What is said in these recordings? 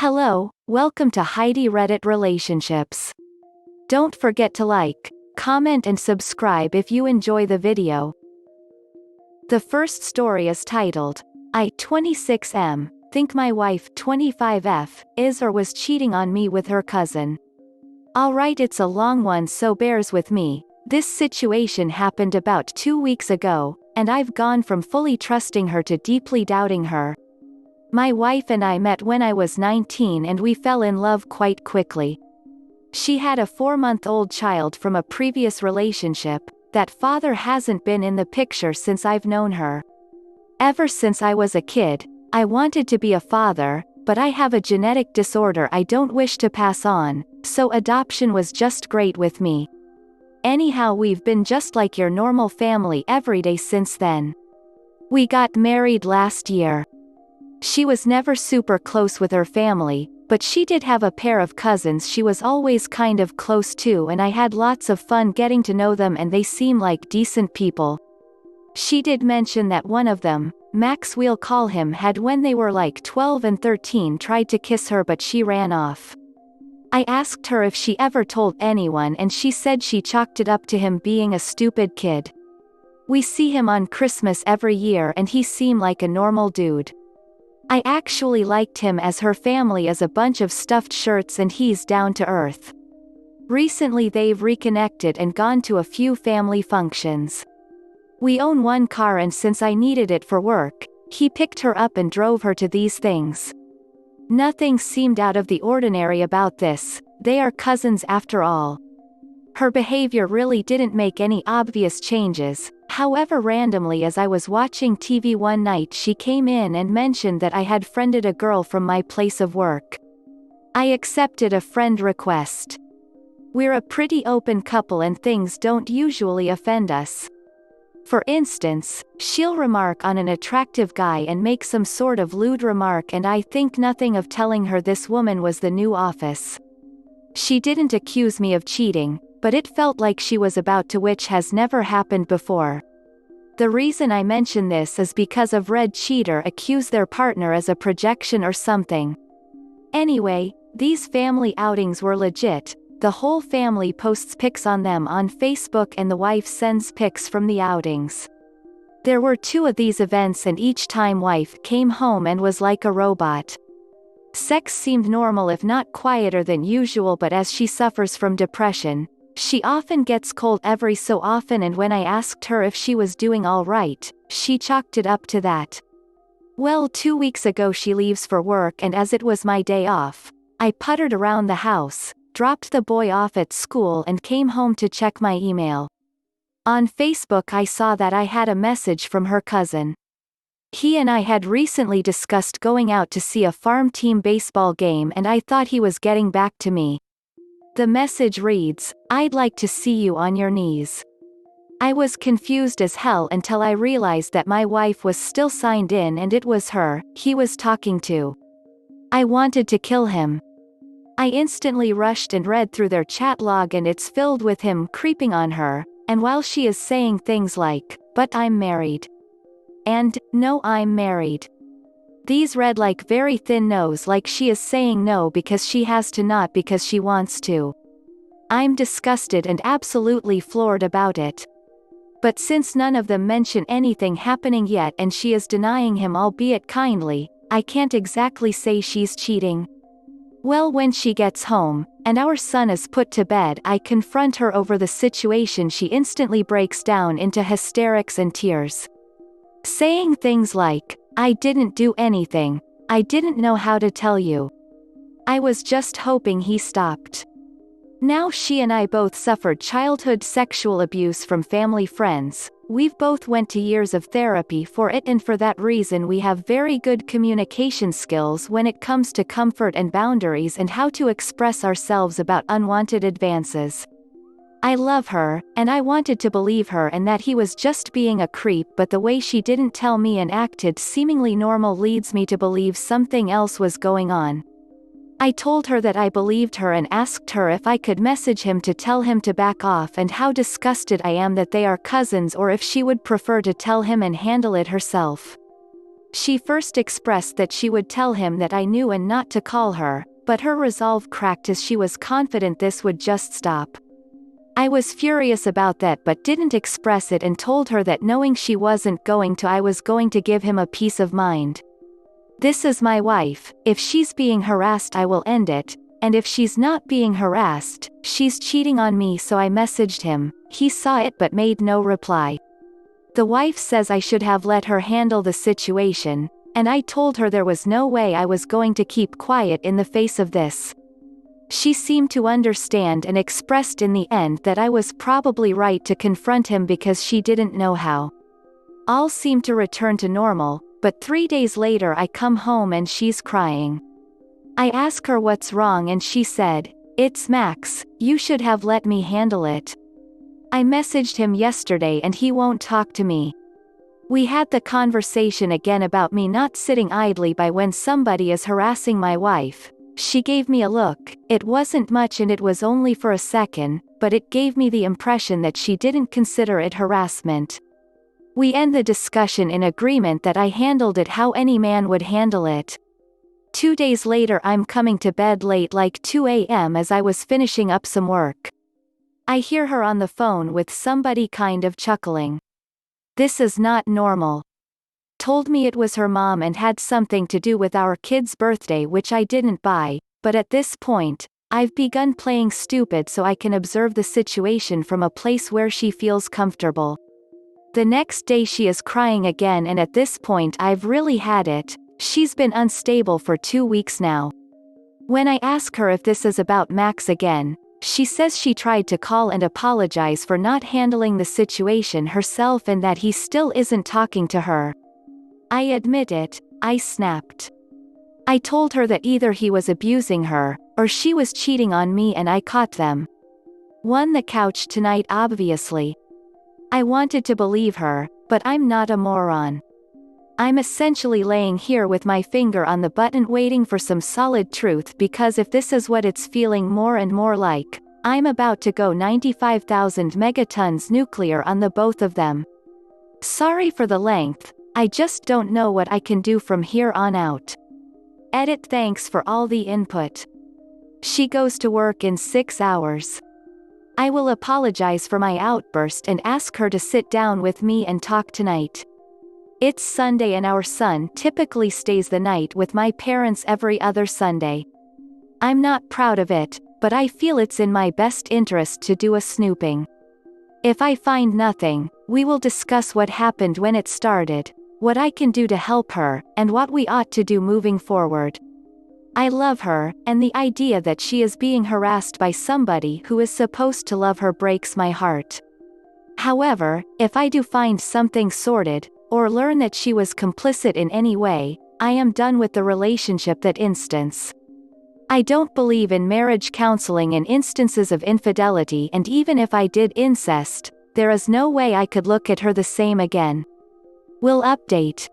Hello, welcome to Heidi Relationships. Don't forget to like, comment and subscribe if you enjoy the video. The first story is titled, I 26M, think my wife 25F, is or was cheating on me with her cousin. Alright, it's a long one, so bears with me. This situation happened about 2 weeks ago, and I've gone from fully trusting her to deeply doubting her. My wife and I met when I was 19 and we fell in love quite quickly. She had a 4-month-old child from a previous relationship. That father hasn't been in the picture since I've known her. Ever since I was a kid, I wanted to be a father, but I have a genetic disorder I don't wish to pass on, so adoption was just great with me. Anyhow, we've been just like your normal family every day since then. We got married last year. She was never super close with her family, but she did have a pair of cousins she was always kind of close to, and I had lots of fun getting to know them and they seem like decent people. She did mention that one of them, Max we'll call him, had when they were like 12 and 13 tried to kiss her but she ran off. I asked her if she ever told anyone and she said she chalked it up to him being a stupid kid. We see him on Christmas every year and he seemed like a normal dude. I actually liked him as her family is a bunch of stuffed shirts and he's down to earth. Recently they've reconnected and gone to a few family functions. We own one car and since I needed it for work, he picked her up and drove her to these things. Nothing seemed out of the ordinary about this, they are cousins after all. Her behavior really didn't make any obvious changes. However, randomly as I was watching TV one night she came in and mentioned that I had friended a girl from my place of work. I accepted a friend request. We're a pretty open couple and things don't usually offend us. For instance, she'll remark on an attractive guy and make some sort of lewd remark and I think nothing of telling her this woman was the new Office. She didn't accuse me of cheating, but it felt like she was about to, which has never happened before. The reason I mention this is because I've read cheater accuse their partner as a projection or something. Anyway, these family outings were legit. The whole family posts pics on them on Facebook and the wife sends pics from the outings. There were 2 of these events and each time wife came home and was like a robot. Sex seemed normal if not quieter than usual, but as she suffers from depression, she often gets cold every so often, and when I asked her if she was doing all right, she chalked it up to that. Well, 2 weeks ago she leaves for work and as it was my day off, I puttered around the house, dropped the boy off at school and came home to check my email. On Facebook I saw that I had a message from her cousin. He and I had recently discussed going out to see a farm team baseball game and I thought he was getting back to me. The message reads, "I'd like to see you on your knees." I was confused as hell until I realized that my wife was still signed in and it was her he was talking to. I wanted to kill him. I instantly rushed and read through their chat log and it's filled with him creeping on her, and while she is saying things like, "But I'm married," and, "No, I'm married." These read like very thin no's, like she is saying no because she has to, not because she wants to. I'm disgusted and absolutely floored about it. But since none of them mention anything happening yet and she is denying him albeit kindly, I can't exactly say she's cheating. Well, when she gets home, and our son is put to bed, I confront her over the situation. She instantly breaks down into hysterics and tears. Saying things like, "I didn't do anything. I didn't know how to tell you. I was just hoping he stopped." Now she and I both suffered childhood sexual abuse from family friends. We've both went to years of therapy for it and for that reason we have very good communication skills when it comes to comfort and boundaries and how to express ourselves about unwanted advances. I love her, and I wanted to believe her and that he was just being a creep, but the way she didn't tell me and acted seemingly normal leads me to believe something else was going on. I told her that I believed her and asked her if I could message him to tell him to back off and how disgusted I am that they are cousins, or if she would prefer to tell him and handle it herself. She first expressed that she would tell him that I knew and not to call her, but her resolve cracked as she was confident this would just stop. I was furious about that but didn't express it and told her that knowing she wasn't going to, I was going to give him a peace of mind. This is my wife, if she's being harassed I will end it, and if she's not being harassed, she's cheating on me, so I messaged him. He saw it but made no reply. The wife says I should have let her handle the situation, and I told her there was no way I was going to keep quiet in the face of this. She seemed to understand and expressed in the end that I was probably right to confront him because she didn't know how. All seemed to return to normal, but 3 days later I come home and she's crying. I ask her what's wrong and she said, "It's Max, you should have let me handle it." I messaged him yesterday and he won't talk to me. We had the conversation again about me not sitting idly by when somebody is harassing my wife. She gave me a look. It wasn't much and it was only for a second, but it gave me the impression that she didn't consider it harassment. We end the discussion in agreement that I handled it how any man would handle it. 2 days later I'm coming to bed late, like 2 a.m. as I was finishing up some work. I hear her on the phone with somebody kind of chuckling. This is not normal. Told me it was her mom and had something to do with our kid's birthday, which I didn't buy, but at this point, I've begun playing stupid so I can observe the situation from a place where she feels comfortable. The next day she is crying again and at this point I've really had it. She's been unstable for 2 weeks now. When I ask her if this is about Max again, she says she tried to call and apologize for not handling the situation herself and that he still isn't talking to her. I admit it, I snapped. I told her that either he was abusing her, or she was cheating on me and I caught them. Won the couch tonight obviously. I wanted to believe her, but I'm not a moron. I'm essentially laying here with my finger on the button waiting for some solid truth because if this is what it's feeling more and more like, I'm about to go 95,000 megatons nuclear on the both of them. Sorry for the length, I just don't know what I can do from here on out. Edit. Thanks for all the input. She goes to work in 6 hours. I will apologize for my outburst and ask her to sit down with me and talk tonight. It's Sunday and our son typically stays the night with my parents every other Sunday. I'm not proud of it, but I feel it's in my best interest to do a snooping. If I find nothing, we will discuss what happened when it started, what I can do to help her, and what we ought to do moving forward. I love her, and the idea that she is being harassed by somebody who is supposed to love her breaks my heart. However, if I do find something sorted, or learn that she was complicit in any way, I am done with the relationship that instance. I don't believe in marriage counseling in instances of infidelity, and even if I did incest, there is no way I could look at her the same again. Will update.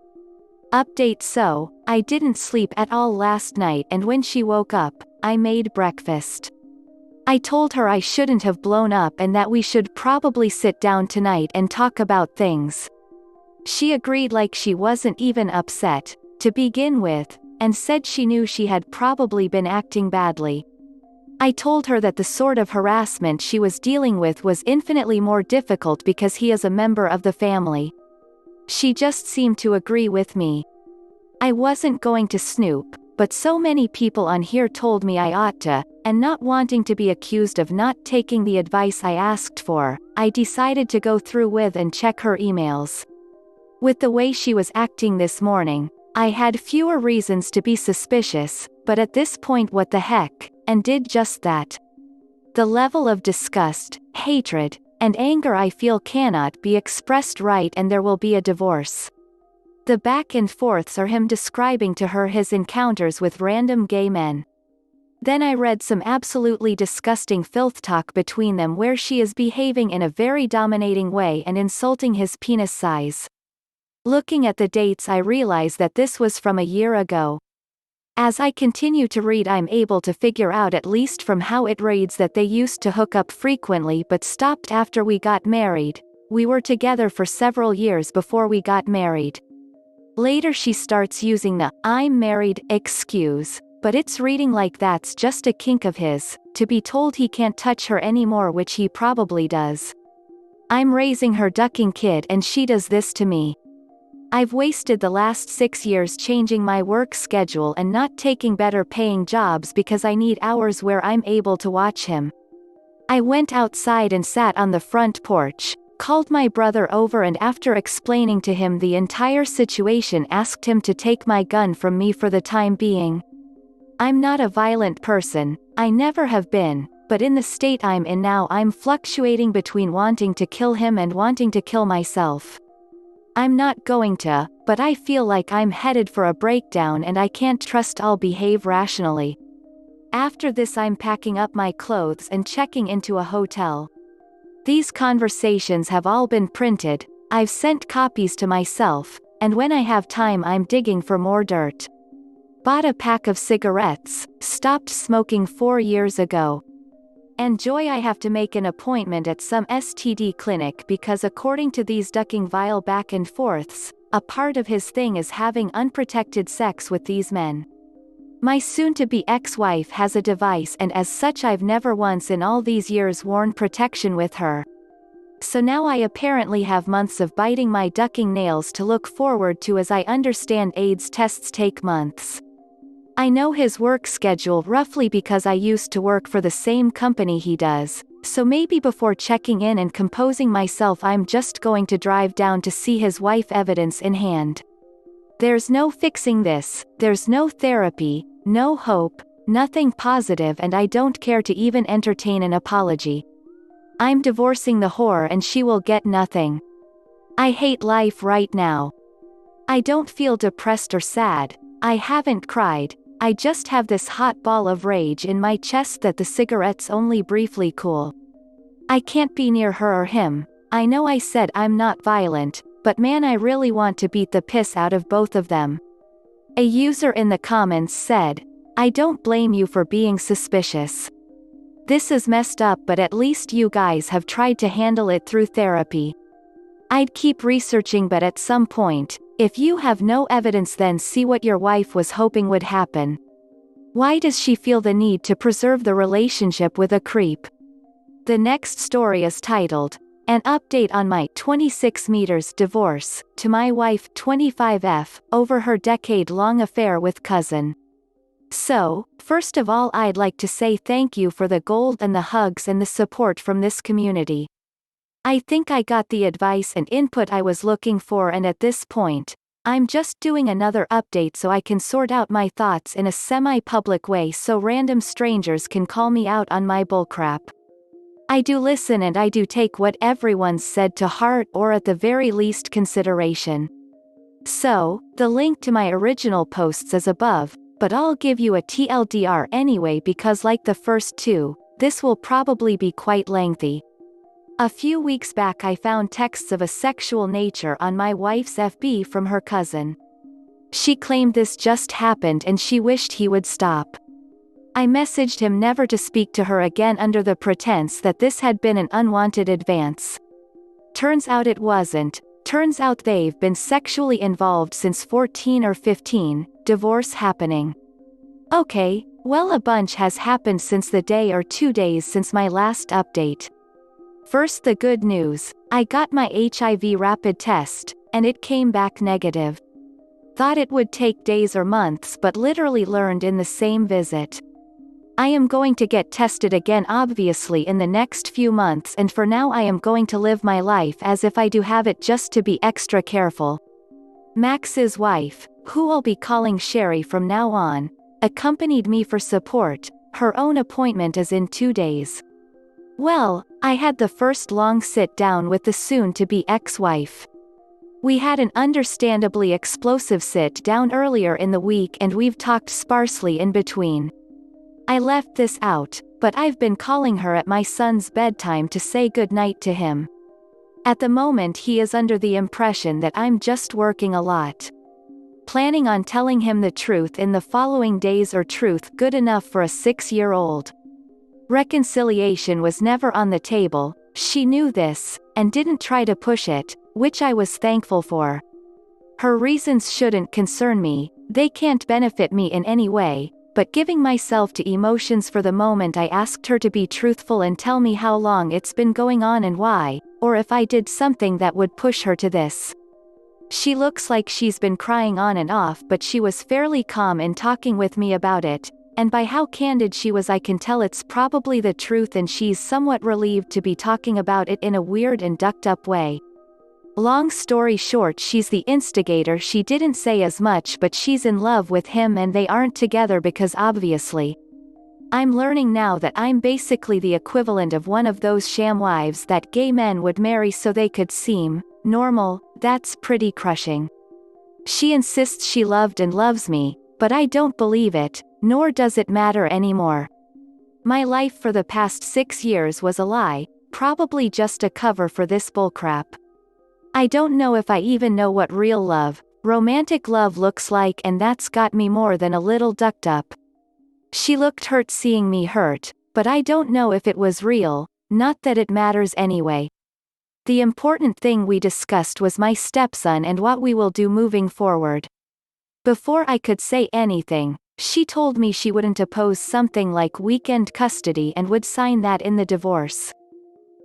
So, I didn't sleep at all last night and when she woke up, I made breakfast. I told her I shouldn't have blown up and that we should probably sit down tonight and talk about things. She agreed like she wasn't even upset, to begin with, and said she knew she had probably been acting badly. I told her that the sort of harassment she was dealing with was infinitely more difficult because he is a member of the family. She just seemed to agree with me. I wasn't going to snoop, but so many people on here told me I ought to, and not wanting to be accused of not taking the advice I asked for, I decided to go through with and check her emails. With the way she was acting this morning, I had fewer reasons to be suspicious, but at this point what the heck, and did just that. The level of disgust, hatred, and anger I feel cannot be expressed right, and there will be a divorce. The back and forths are him describing to her his encounters with random gay men. Then I read some absolutely disgusting filth talk between them where she is behaving in a very dominating way and insulting his penis size. Looking at the dates I realize that this was from a year ago. As I continue to read I'm able to figure out, at least from how it reads, that they used to hook up frequently but stopped after we got married. We were together for several years before we got married. Later she starts using the "I'm married" excuse, but it's reading like that's just a kink of his, to be told he can't touch her anymore, which he probably does. I'm raising her ducking kid and she does this to me. I've wasted the last 6 years changing my work schedule and not taking better paying jobs because I need hours where I'm able to watch him. I went outside and sat on the front porch, called my brother over, and after explaining to him the entire situation asked him to take my gun from me for the time being. I'm not a violent person, I never have been, but in the state I'm in now I'm fluctuating between wanting to kill him and wanting to kill myself. I'm not going to, but I feel like I'm headed for a breakdown and I can't trust I'll behave rationally. After this I'm packing up my clothes and checking into a hotel. These conversations have all been printed, I've sent copies to myself, and when I have time I'm digging for more dirt. Bought a pack of cigarettes, stopped smoking 4 years ago. Enjoy. I have to make an appointment at some STD clinic because according to these ducking vile back and forths, a part of his thing is having unprotected sex with these men. My soon-to-be ex-wife has a device and as such I've never once in all these years worn protection with her. So now I apparently have months of biting my ducking nails to look forward to. As I understand, AIDS tests take months. I know his work schedule roughly because I used to work for the same company he does, so maybe before checking in and composing myself I'm just going to drive down to see his wife, evidence in hand. There's no fixing this, there's no therapy, no hope, nothing positive, and I don't care to even entertain an apology. I'm divorcing the whore and she will get nothing. I hate life right now. I don't feel depressed or sad, I haven't cried, I just have this hot ball of rage in my chest that the cigarettes only briefly cool. I can't be near her or him. I know I said I'm not violent, but man, I really want to beat the piss out of both of them. A user in the comments said, I don't blame you for being suspicious. This is messed up, but at least you guys have tried to handle it through therapy. I'd keep researching, but at some point, if you have no evidence, then see what your wife was hoping would happen. Why does she feel the need to preserve the relationship with a creep? The next story is titled, An Update on My 26 meters Divorce, to my wife 25F, over her decade-long affair with cousin. So, first of all I'd like to say thank you for the gold and the hugs and the support from this community. I think I got the advice and input I was looking for, and at this point, I'm just doing another update so I can sort out my thoughts in a semi-public way so random strangers can call me out on my bullcrap. I do listen and I do take what everyone's said to heart, or at the very least consideration. So, the link to my original posts is above, but I'll give you a TLDR anyway because like the first two, this will probably be quite lengthy. A few weeks back I found texts of a sexual nature on my wife's FB from her cousin. She claimed this just happened and she wished he would stop. I messaged him never to speak to her again under the pretense that this had been an unwanted advance. Turns out it wasn't. Turns out they've been sexually involved since 14 or 15, divorce happening. Okay, well, a bunch has happened since the day or 2 days since my last update. First, the good news, I got my HIV rapid test, and it came back negative. Thought it would take days or months, but literally learned in the same visit. I am going to get tested again obviously in the next few months, and for now I am going to live my life as if I do have it, just to be extra careful. Max's wife, who I'll be calling Sherry from now on, accompanied me for support. Her own appointment is in 2 days. Well, I had the first long sit-down with the soon-to-be ex-wife. We had an understandably explosive sit-down earlier in the week and we've talked sparsely in between. I left this out, but I've been calling her at my son's bedtime to say goodnight to him. At the moment he is under the impression that I'm just working a lot. Planning on telling him the truth in the following days, or truth good enough for a 6-year-old. Reconciliation was never on the table, she knew this, and didn't try to push it, which I was thankful for. Her reasons shouldn't concern me, they can't benefit me in any way, but giving myself to emotions for the moment I asked her to be truthful and tell me how long it's been going on and why, or if I did something that would push her to this. She looks like she's been crying on and off, but she was fairly calm in talking with me about it, and by how candid she was I can tell it's probably the truth, and she's somewhat relieved to be talking about it in a weird and ducked up way. Long story short, she's the instigator. She didn't say as much, but she's in love with him and they aren't together because obviously. I'm learning now that I'm basically the equivalent of one of those sham wives that gay men would marry so they could seem normal. That's pretty crushing. She insists she loved and loves me, but I don't believe it, nor does it matter anymore. My life for the past 6 years was a lie, probably just a cover for this bullcrap. I don't know if I even know what real love, romantic love looks like, and that's got me more than a little ducked up. She looked hurt seeing me hurt, but I don't know if it was real, not that it matters anyway. The important thing we discussed was my stepson and what we will do moving forward. Before I could say anything, she told me she wouldn't oppose something like weekend custody and would sign that in the divorce.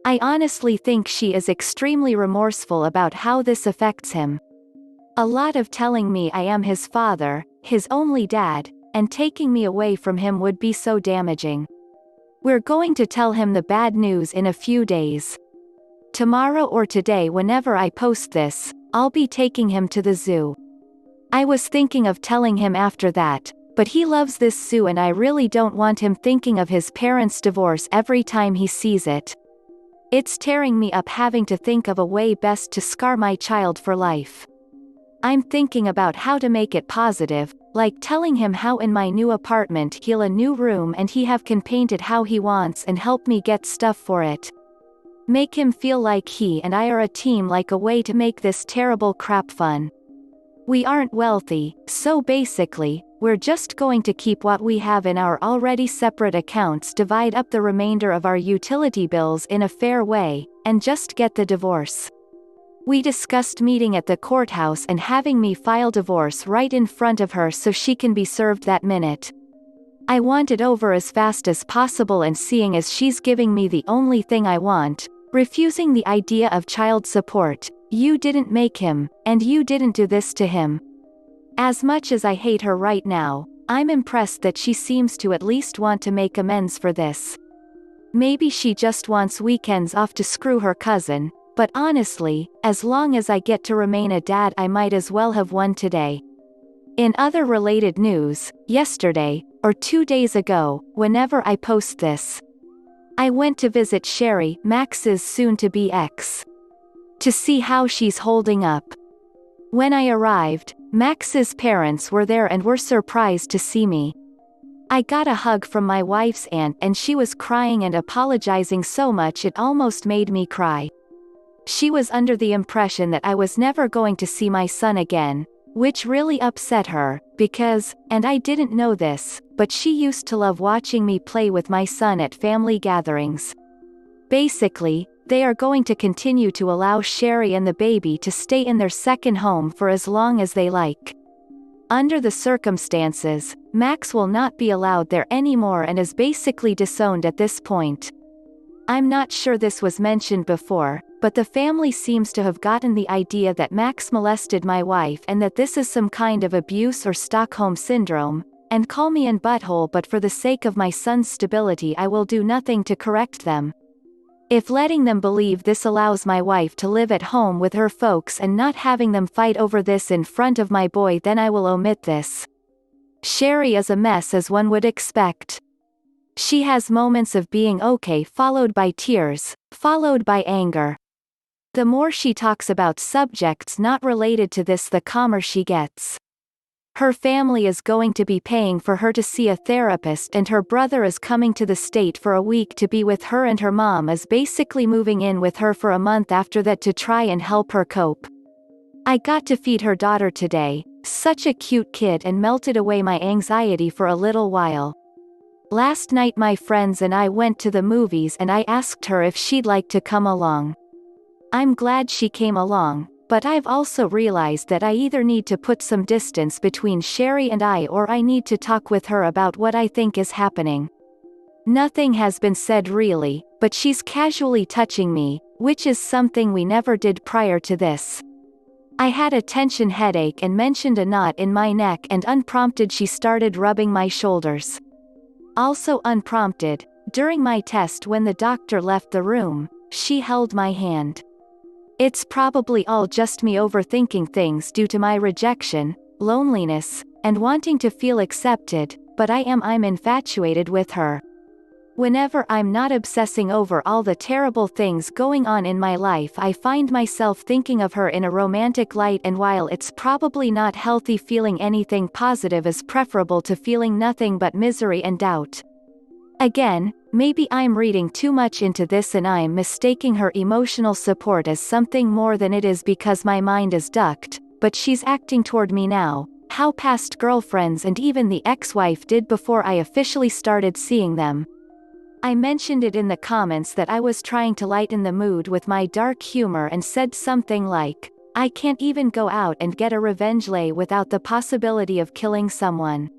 I honestly think she is extremely remorseful about how this affects him. A lot of telling me I am his father, his only dad, and taking me away from him would be so damaging. We're going to tell him the bad news in a few days. Tomorrow or today, whenever I post this, I'll be taking him to the zoo. I was thinking of telling him after that, but he loves this zoo and I really don't want him thinking of his parents' divorce every time he sees it. It's tearing me up having to think of a way best to scar my child for life. I'm thinking about how to make it positive, like telling him how in my new apartment he'll a new room and he can paint it how he wants and help me get stuff for it. Make him feel like he and I are a team, like a way to make this terrible crap fun. We aren't wealthy, so basically, we're just going to keep what we have in our already separate accounts, divide up the remainder of our utility bills in a fair way, and just get the divorce. We discussed meeting at the courthouse and having me file divorce right in front of her so she can be served that minute. I want it over as fast as possible, and seeing as she's giving me the only thing I want, refusing the idea of child support, you didn't make him, and you didn't do this to him. As much as I hate her right now, I'm impressed that she seems to at least want to make amends for this. Maybe she just wants weekends off to screw her cousin, but honestly, as long as I get to remain a dad, I might as well have won today. In other related news, yesterday, or 2 days ago, whenever I post this, I went to visit Sherry, Max's soon-to-be ex, to see how she's holding up. When I arrived, Max's parents were there and were surprised to see me. I got a hug from my wife's aunt and she was crying and apologizing so much it almost made me cry. She was under the impression that I was never going to see my son again, which really upset her, because, and I didn't know this, but she used to love watching me play with my son at family gatherings. Basically, they are going to continue to allow Sherry and the baby to stay in their second home for as long as they like. Under the circumstances, Max will not be allowed there anymore and is basically disowned at this point. I'm not sure this was mentioned before, but the family seems to have gotten the idea that Max molested my wife and that this is some kind of abuse or Stockholm syndrome, and call me an butthole, but for the sake of my son's stability I will do nothing to correct them. If letting them believe this allows my wife to live at home with her folks and not having them fight over this in front of my boy, then I will omit this. Sherry is a mess, as one would expect. She has moments of being okay, followed by tears, followed by anger. The more she talks about subjects not related to this, the calmer she gets. Her family is going to be paying for her to see a therapist, and her brother is coming to the state for a week to be with her, and her mom is basically moving in with her for a month after that to try and help her cope. I got to feed her daughter today, such a cute kid, and melted away my anxiety for a little while. Last night my friends and I went to the movies and I asked her if she'd like to come along. I'm glad she came along, but I've also realized that I either need to put some distance between Sherry and I, or I need to talk with her about what I think is happening. Nothing has been said really, but she's casually touching me, which is something we never did prior to this. I had a tension headache and mentioned a knot in my neck, and unprompted she started rubbing my shoulders. Also unprompted, during my test when the doctor left the room, she held my hand. It's probably all just me overthinking things due to my rejection, loneliness, and wanting to feel accepted, but I'm infatuated with her. Whenever I'm not obsessing over all the terrible things going on in my life, I find myself thinking of her in a romantic light, and while it's probably not healthy, feeling anything positive is preferable to feeling nothing but misery and doubt. Again, maybe I'm reading too much into this and I'm mistaking her emotional support as something more than it is because my mind is ducked, but she's acting toward me now, how past girlfriends and even the ex-wife did before I officially started seeing them. I mentioned it in the comments that I was trying to lighten the mood with my dark humor and said something like, I can't even go out and get a revenge lay without the possibility of killing someone.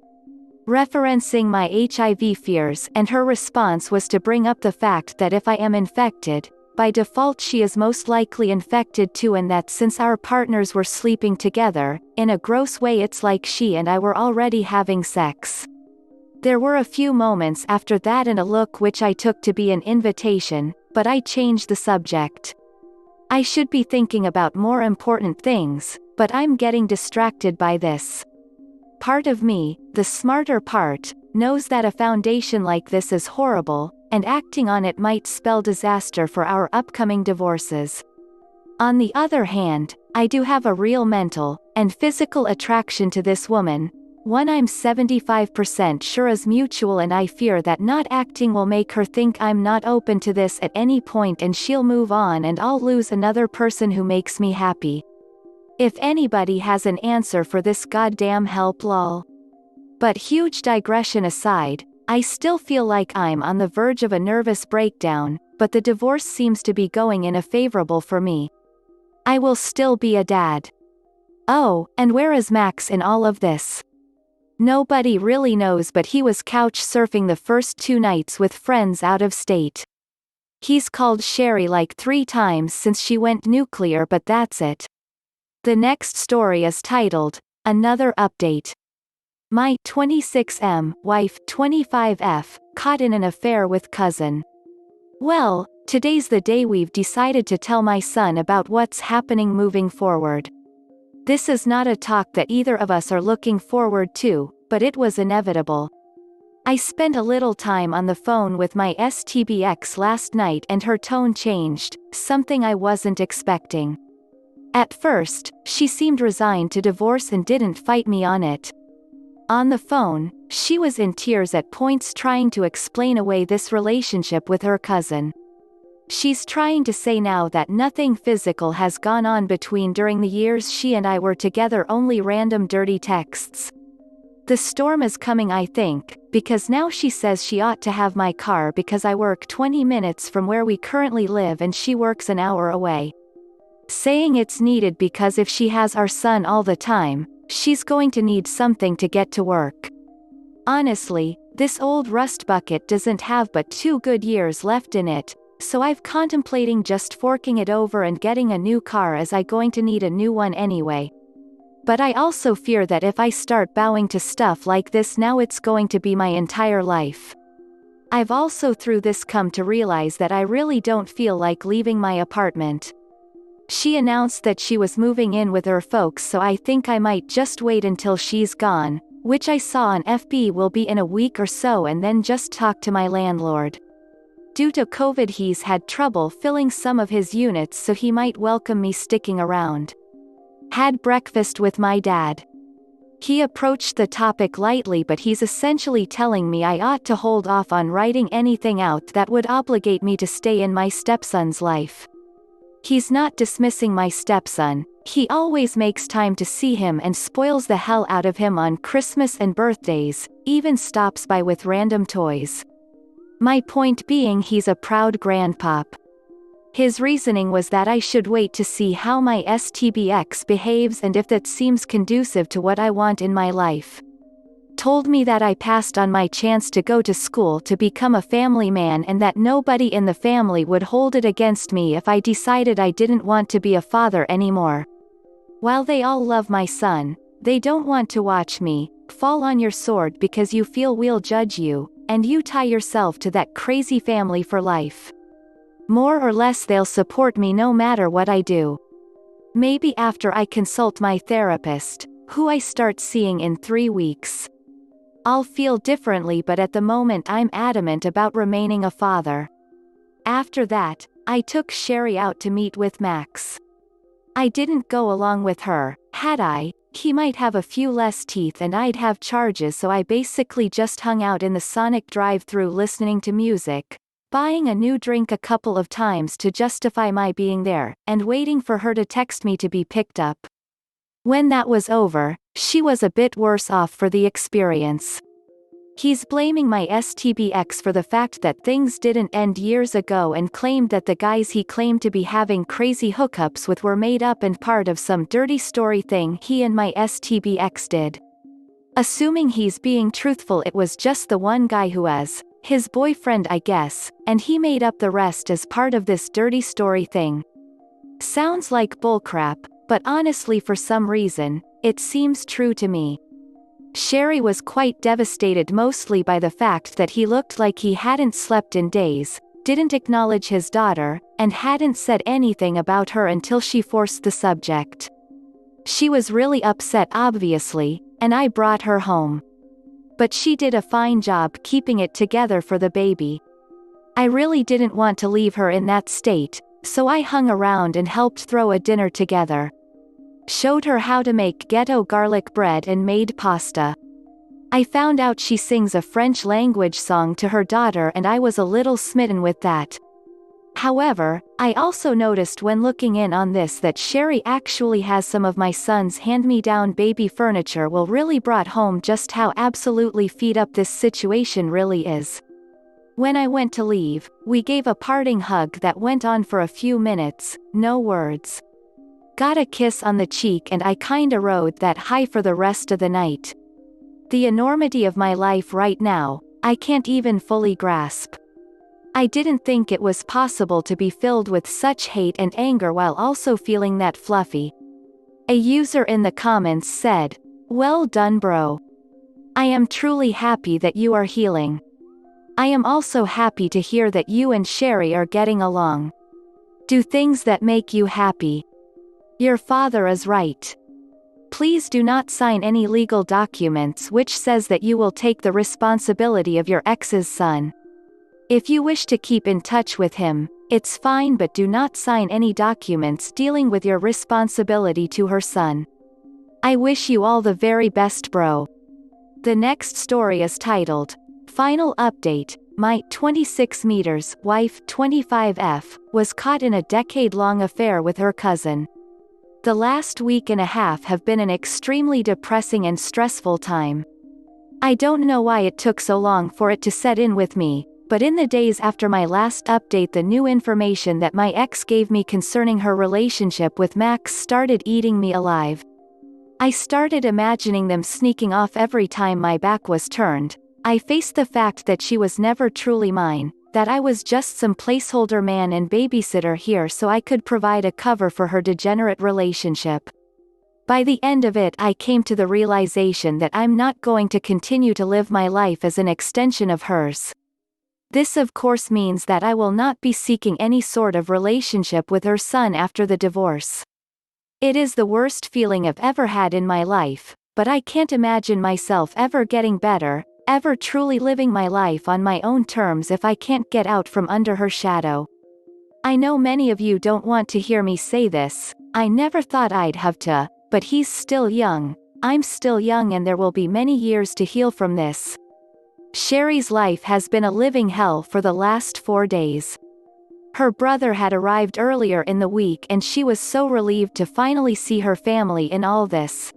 Referencing my HIV fears, and her response was to bring up the fact that if I am infected, by default she is most likely infected too, and that since our partners were sleeping together, in a gross way it's like she and I were already having sex. There were a few moments after that and a look which I took to be an invitation, but I changed the subject. I should be thinking about more important things, but I'm getting distracted by this. Part of me, the smarter part, knows that a foundation like this is horrible, and acting on it might spell disaster for our upcoming divorces. On the other hand, I do have a real mental and physical attraction to this woman, one I'm 75% sure is mutual, and I fear that not acting will make her think I'm not open to this at any point and she'll move on and I'll lose another person who makes me happy. If anybody has an answer for this, goddamn help, lol. But huge digression aside, I still feel like I'm on the verge of a nervous breakdown, but the divorce seems to be going in a favorable for me. I will still be a dad. Oh, and where is Max in all of this? Nobody really knows, but he was couch surfing the first 2 nights with friends out of state. He's called Sherry like 3 times since she went nuclear, but that's it. The next story is titled, Another Update. My 26M wife 25F caught in an affair with cousin. Well, today's the day we've decided to tell my son about what's happening moving forward. This is not a talk that either of us are looking forward to, but it was inevitable. I spent a little time on the phone with my STBX last night and her tone changed, something I wasn't expecting. At first, she seemed resigned to divorce and didn't fight me on it. On the phone, she was in tears at points, trying to explain away this relationship with her cousin. She's trying to say now that nothing physical has gone on between during the years she and I were together, only random dirty texts. The storm is coming, I think, because now she says she ought to have my car because I work 20 minutes from where we currently live and she works an hour away. Saying it's needed because if she has our son all the time, she's going to need something to get to work. Honestly, this old rust bucket doesn't have but 2 good years left in it, so I've contemplating just forking it over and getting a new car, as I'm going to need a new one anyway. But I also fear that if I start bowing to stuff like this now, it's going to be my entire life. I've also through this come to realize that I really don't feel like leaving my apartment. She announced that she was moving in with her folks, so I think I might just wait until she's gone, which I saw on FB will be in a week or so, and then just talk to my landlord. Due to COVID, he's had trouble filling some of his units, so he might welcome me sticking around. Had breakfast with my dad. He approached the topic lightly, but he's essentially telling me I ought to hold off on writing anything out that would obligate me to stay in my stepson's life. He's not dismissing my stepson, he always makes time to see him and spoils the hell out of him on Christmas and birthdays, even stops by with random toys. My point being, he's a proud grandpop. His reasoning was that I should wait to see how my STBX behaves and if that seems conducive to what I want in my life. Told me that I passed on my chance to go to school to become a family man and that nobody in the family would hold it against me if I decided I didn't want to be a father anymore. While they all love my son, they don't want to watch me fall on your sword because you feel we'll judge you, and you tie yourself to that crazy family for life. More or less they'll support me no matter what I do. Maybe after I consult my therapist, who I start seeing in 3 weeks. I'll feel differently, but at the moment I'm adamant about remaining a father. After that, I took Sherry out to meet with Max. I didn't go along with her, had I, he might have a few less teeth and I'd have charges, so I basically just hung out in the Sonic drive-thru listening to music, buying a new drink a couple of times to justify my being there, and waiting for her to text me to be picked up. When that was over, she was a bit worse off for the experience. He's blaming my STBX for the fact that things didn't end years ago and claimed that the guys he claimed to be having crazy hookups with were made up and part of some dirty story thing he and my STBX did. Assuming he's being truthful, it was just the one guy who was his boyfriend, I guess, and he made up the rest as part of this dirty story thing. Sounds like bullcrap, but honestly for some reason, it seems true to me. Sherry was quite devastated, mostly by the fact that he looked like he hadn't slept in days, didn't acknowledge his daughter, and hadn't said anything about her until she forced the subject. She was really upset, obviously, and I brought her home. But she did a fine job keeping it together for the baby. I really didn't want to leave her in that state, so I hung around and helped throw a dinner together. Showed her how to make ghetto garlic bread and made pasta. I found out she sings a French language song to her daughter and I was a little smitten with that. However, I also noticed when looking in on this that Sherry actually has some of my son's hand-me-down baby furniture, really brought home just how absolutely feed up this situation really is. When I went to leave, we gave a parting hug that went on for a few minutes, no words. Got a kiss on the cheek and I kinda rode that high for the rest of the night. The enormity of my life right now, I can't even fully grasp. I didn't think it was possible to be filled with such hate and anger while also feeling that fluffy. A user in the comments said, "Well done, bro. I am truly happy that you are healing. I am also happy to hear that you and Sherry are getting along. Do things that make you happy. Your father is right. Please do not sign any legal documents which says that you will take the responsibility of your ex's son. If you wish to keep in touch with him, it's fine, but do not sign any documents dealing with your responsibility to her son. I wish you all the very best, bro." The next story is titled, "Final Update, my 26 meters wife 25F was caught in a decade-long affair with her cousin. The last week and a half have been an extremely depressing and stressful time. I don't know why it took so long for it to set in with me, but in the days after my last update, the new information that my ex gave me concerning her relationship with Max started eating me alive. I started imagining them sneaking off every time my back was turned. I faced the fact that she was never truly mine, that I was just some placeholder man and babysitter here so I could provide a cover for her degenerate relationship. By the end of it, I came to the realization that I'm not going to continue to live my life as an extension of hers. This of course means that I will not be seeking any sort of relationship with her son after the divorce. It is the worst feeling I've ever had in my life, but I can't imagine myself ever getting better, ever truly living my life on my own terms if I can't get out from under her shadow. I know many of you don't want to hear me say this, I never thought I'd have to, but he's still young, I'm still young, and there will be many years to heal from this. Sherry's life has been a living hell for the last 4 days. Her brother had arrived earlier in the week and she was so relieved to finally see her family in all this.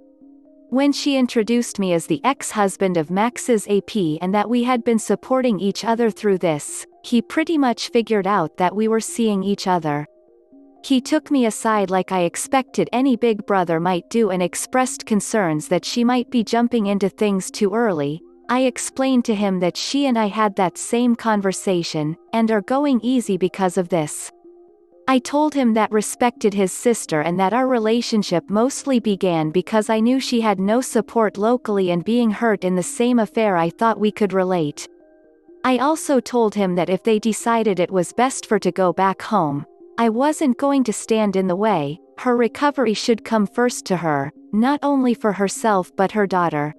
When she introduced me as the ex-husband of Max's AP and that we had been supporting each other through this, he pretty much figured out that we were seeing each other. He took me aside like I expected any big brother might do and expressed concerns that she might be jumping into things too early. I explained to him that she and I had that same conversation, and are going easy because of this. I told him that respected his sister and that our relationship mostly began because I knew she had no support locally and being hurt in the same affair I thought we could relate. I also told him that if they decided it was best for to go back home, I wasn't going to stand in the way. Her recovery should come first to her, not only for herself but her daughter.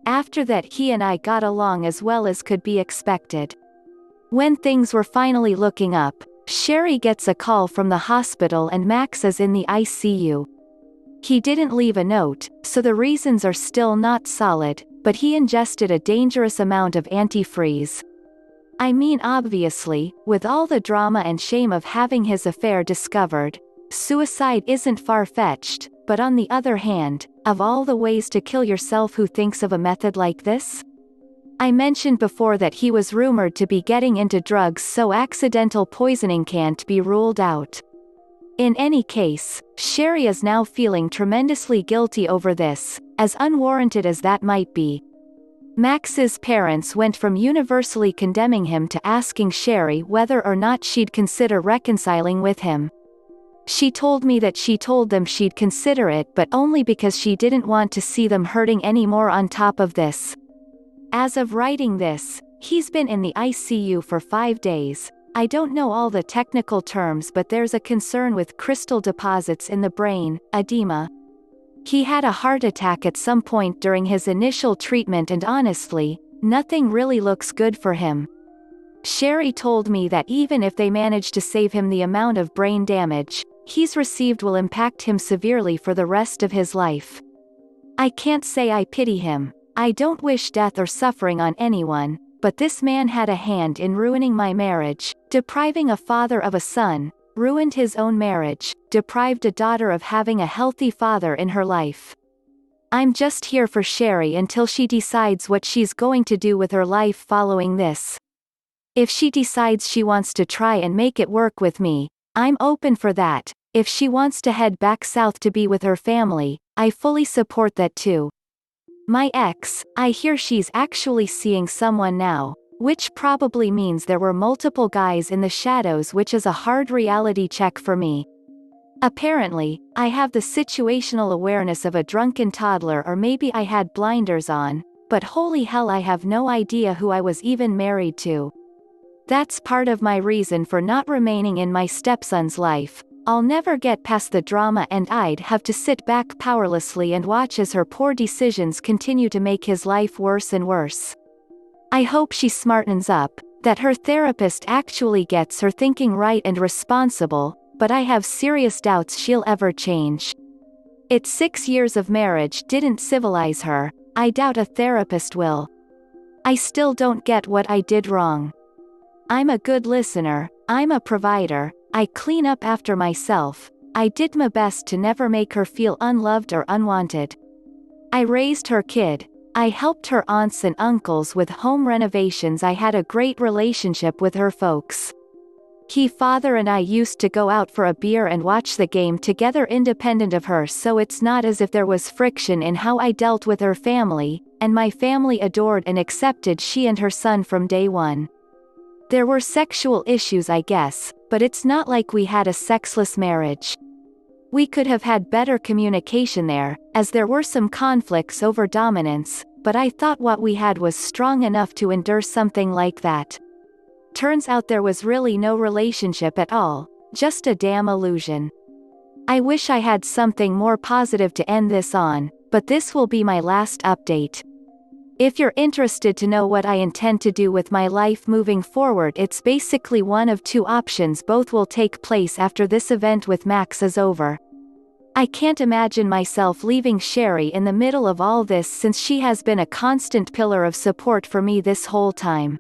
After that he and I got along as well as could be expected. When things were finally looking up, Sherry gets a call from the hospital and Max is in the ICU. He didn't leave a note, so the reasons are still not solid, but he ingested a dangerous amount of antifreeze. I mean, obviously, with all the drama and shame of having his affair discovered, suicide isn't far-fetched, but on the other hand, of all the ways to kill yourself, who thinks of a method like this? I mentioned before that he was rumored to be getting into drugs, so accidental poisoning can't be ruled out. In any case, Sherry is now feeling tremendously guilty over this, as unwarranted as that might be. Max's parents went from universally condemning him to asking Sherry whether or not she'd consider reconciling with him. She told me that she told them she'd consider it, but only because she didn't want to see them hurting any more on top of this. As of writing this, he's been in the ICU for 5 days. I don't know all the technical terms, but there's a concern with crystal deposits in the brain, edema. He had a heart attack at some point during his initial treatment, and honestly, nothing really looks good for him. Sherry told me that even if they manage to save him, the amount of brain damage he's received will impact him severely for the rest of his life. I can't say I pity him. I don't wish death or suffering on anyone, but this man had a hand in ruining my marriage, depriving a father of a son, ruined his own marriage, deprived a daughter of having a healthy father in her life. I'm just here for Sherry until she decides what she's going to do with her life following this. If she decides she wants to try and make it work with me, I'm open for that. If she wants to head back south to be with her family, I fully support that too. My ex, I hear she's actually seeing someone now, which probably means there were multiple guys in the shadows, which is a hard reality check for me. Apparently, I have the situational awareness of a drunken toddler, or maybe I had blinders on, but holy hell, I have no idea who I was even married to. That's part of my reason for not remaining in my stepson's life. I'll never get past the drama, and I'd have to sit back powerlessly and watch as her poor decisions continue to make his life worse and worse. I hope she smartens up, that her therapist actually gets her thinking right and responsible, but I have serious doubts she'll ever change. It's 6 years of marriage didn't civilize her. I doubt a therapist will. I still don't get what I did wrong. I'm a good listener, I'm a provider, I clean up after myself, I did my best to never make her feel unloved or unwanted. I raised her kid, I helped her aunts and uncles with home renovations, I had a great relationship with her folks. He father and I used to go out for a beer and watch the game together independent of her, so it's not as if there was friction in how I dealt with her family, and my family adored and accepted she and her son from day one. There were sexual issues, I guess, but it's not like we had a sexless marriage. We could have had better communication there, as there were some conflicts over dominance, but I thought what we had was strong enough to endure something like that. Turns out there was really no relationship at all, just a damn illusion. I wish I had something more positive to end this on, but this will be my last update. If you're interested to know what I intend to do with my life moving forward, it's basically one of two options. Both will take place after this event with Max is over. I can't imagine myself leaving Sherry in the middle of all this, since she has been a constant pillar of support for me this whole time.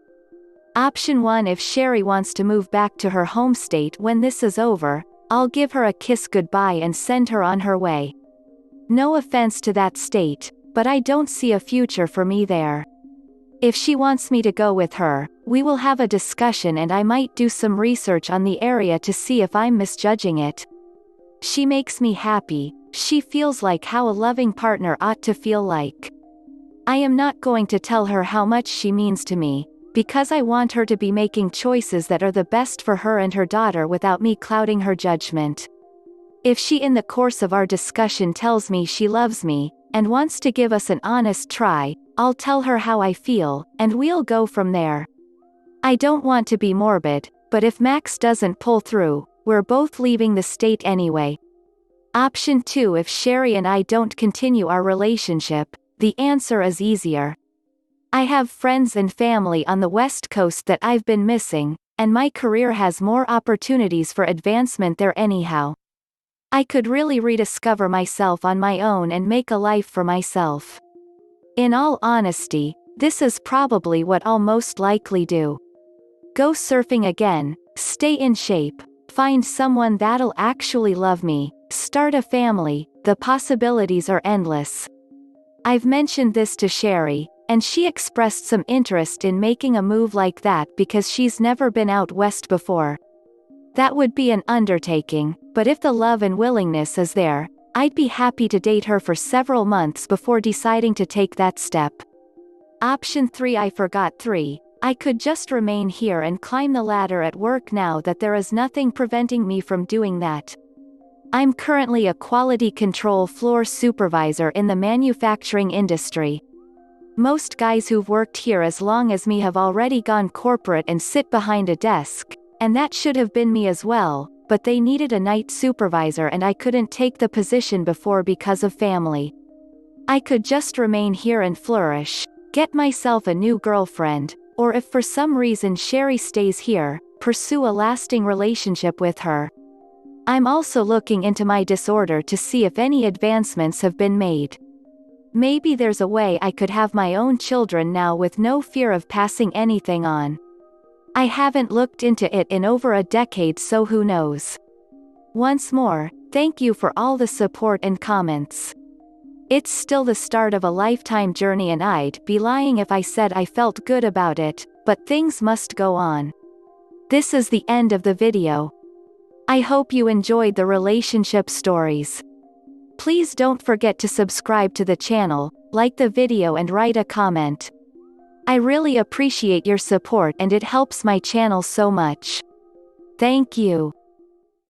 Option 1: if Sherry wants to move back to her home state when this is over, I'll give her a kiss goodbye and send her on her way. No offense to that state, but I don't see a future for me there. If she wants me to go with her, we will have a discussion and I might do some research on the area to see if I'm misjudging it. She makes me happy, she feels like how a loving partner ought to feel like. I am not going to tell her how much she means to me, because I want her to be making choices that are the best for her and her daughter without me clouding her judgment. If she in the course of our discussion tells me she loves me, and wants to give us an honest try, I'll tell her how I feel, and we'll go from there. I don't want to be morbid, but if Max doesn't pull through, we're both leaving the state anyway. Option 2. If Sherry and I don't continue our relationship, the answer is easier. I have friends and family on the West Coast that I've been missing, and my career has more opportunities for advancement there anyhow. I could really rediscover myself on my own and make a life for myself. In all honesty, this is probably what I'll most likely do. Go surfing again, stay in shape, find someone that'll actually love me, start a family, the possibilities are endless. I've mentioned this to Sherry, and she expressed some interest in making a move like that because she's never been out west before. That would be an undertaking, but if the love and willingness is there, I'd be happy to date her for several months before deciding to take that step. Option 3. I forgot 3. I could just remain here and climb the ladder at work now that there is nothing preventing me from doing that. I'm currently a quality control floor supervisor in the manufacturing industry. Most guys who've worked here as long as me have already gone corporate and sit behind a desk, and that should have been me as well, but they needed a night supervisor and I couldn't take the position before because of family. I could just remain here and flourish, get myself a new girlfriend, or if for some reason Sherry stays here, pursue a lasting relationship with her. I'm also looking into my disorder to see if any advancements have been made. Maybe there's a way I could have my own children now with no fear of passing anything on. I haven't looked into it in over a decade, so who knows. Once more, thank you for all the support and comments. It's still the start of a lifetime journey and I'd be lying if I said I felt good about it, but things must go on. This is the end of the video. I hope you enjoyed the relationship stories. Please don't forget to subscribe to the channel, like the video and write a comment. I really appreciate your support and it helps my channel so much. Thank you.